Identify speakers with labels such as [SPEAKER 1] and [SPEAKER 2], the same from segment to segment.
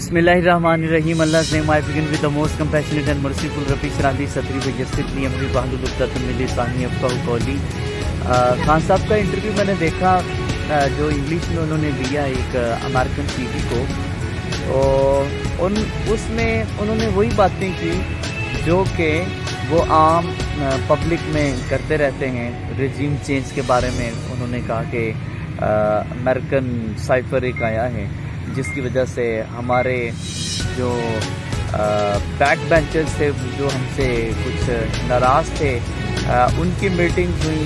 [SPEAKER 1] Bismillahirrahmanirrahim. Allah's name I begin with the most compassionate and merciful. Rafi Shrah li sadri wa yassir li amri wahlul uqdatan min lisani yafqahu qawli. Khan साहब का interview मैंने देखा जो English में उन्होंने दिया एक अमेरिकन टीवी को, तो उसमें उन्होंने वही बातें की जो कि वो आम पब्लिक में करते रहते हैं। रिजीम चेंज के बारे में उन्होंने कहा कि अमेरिकन साइफर एक आया है जिसकी वजह से हमारे जो बैक बेंचर्स थे जो हमसे कुछ नाराज़ थे उनकी मीटिंग हुई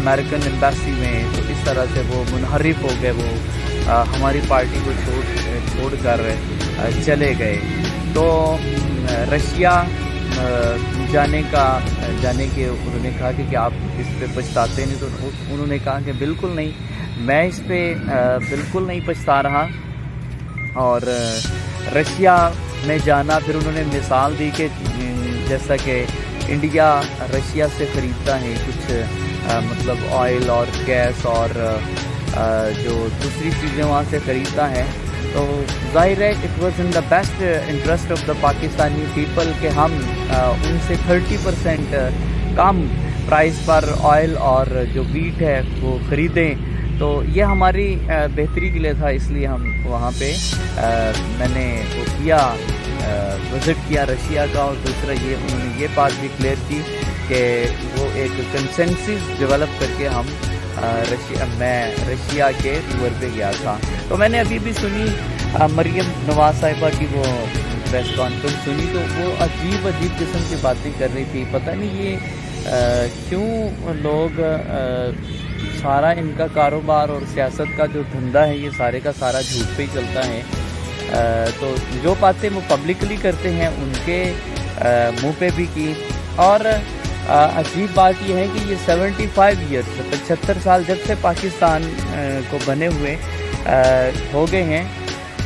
[SPEAKER 1] अमेरिकन एम्बेसी में, तो इस तरह से वो मुनहरिफ हो गए, वो हमारी पार्टी को छोड़ कर चले गए। तो रशिया जाने के उन्होंने कहा कि आप इस पे पछताते नहीं, तो उन्होंने कहा कि बिल्कुल नहीं, मैं इस पे बिल्कुल नहीं पछता रहा। और रशिया में जाना, फिर उन्होंने मिसाल दी कि जैसा कि इंडिया रशिया से ख़रीदता है कुछ मतलब ऑयल और गैस और जो दूसरी चीज़ें वहाँ से ख़रीदता है, तो ज़ाहिर है it was in the best interest of the Pakistani people कि हम उनसे 30% कम प्राइस पर ऑयल और जो वीट है वो ख़रीदें। तो ये हमारी बेहतरी के लिए था, इसलिए हम वहाँ पे मैंने वो किया, विज़िट किया रशिया का। और दूसरा ये उन्होंने ये बात भी क्लियर की कि वो एक कंसेंसस डेवलप करके हम मैं रशिया के टूर पे गया था। तो मैंने अभी भी सुनी मरियम नवाज साहिबा की वो प्रेस कॉन्फ्रेंस सुनी, तो वो अजीब किस्म की बातें कर रही थी। पता नहीं ये क्यों लोग सारा इनका कारोबार और सियासत का जो धंधा है ये सारे का सारा झूठ पे ही चलता है। तो जो बातें वो पब्लिकली करते हैं उनके मुंह पे भी की। और अजीब बात यह है कि ये 75 ईयर्स 75 साल जब से पाकिस्तान को बने हुए हो गए हैं,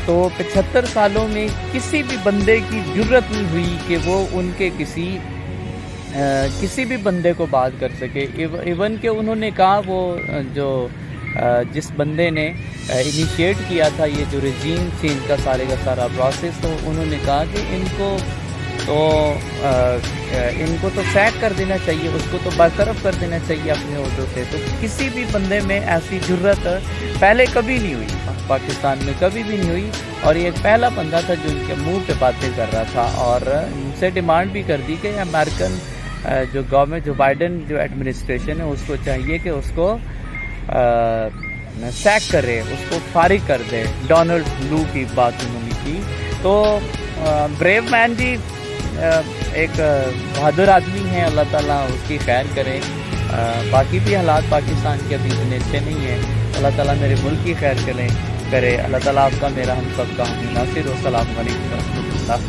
[SPEAKER 1] तो 75 सालों में किसी भी बंदे की जुर्रत नहीं हुई कि वो उनके किसी भी बंदे को बात कर सके। इवन कि उन्होंने कहा वो जो जिस बंदे ने इनिशिएट किया था ये जो रिजीम चेंज का सारा प्रोसेस, तो उन्होंने कहा कि इनको तो सैक कर देना चाहिए, उसको तो बरतरफ कर देना चाहिए अपने ओहदों से। तो किसी भी बंदे में ऐसी जुर्रत पहले कभी नहीं हुई, पाकिस्तान में कभी भी नहीं हुई। और ये पहला बंदा था जो इनके मुंह पे बातें कर रहा था और उनसे डिमांड भी कर दी कि अमेरिकन जो गवर्नमेंट, जो बाइडन जो एडमिनिस्ट्रेशन है, उसको चाहिए कि उसको सैक करे, उसको फारिग कर दे। डोनाल्ड लू की बात उन्होंने की। तो ब्रेव मैन जी एक बहादुर आदमी है, अल्लाह ताला उसकी खैर करे। बाकी भी हालात पाकिस्तान के अभी इतने अच्छे नहीं हैं, अल्लाह ताला मेरे मुल्क की खैर करे। अल्लाह ताला आपका मेरा हम सब का नासिर। वस्सलामु अलैकुम व रहमतुल्लाह।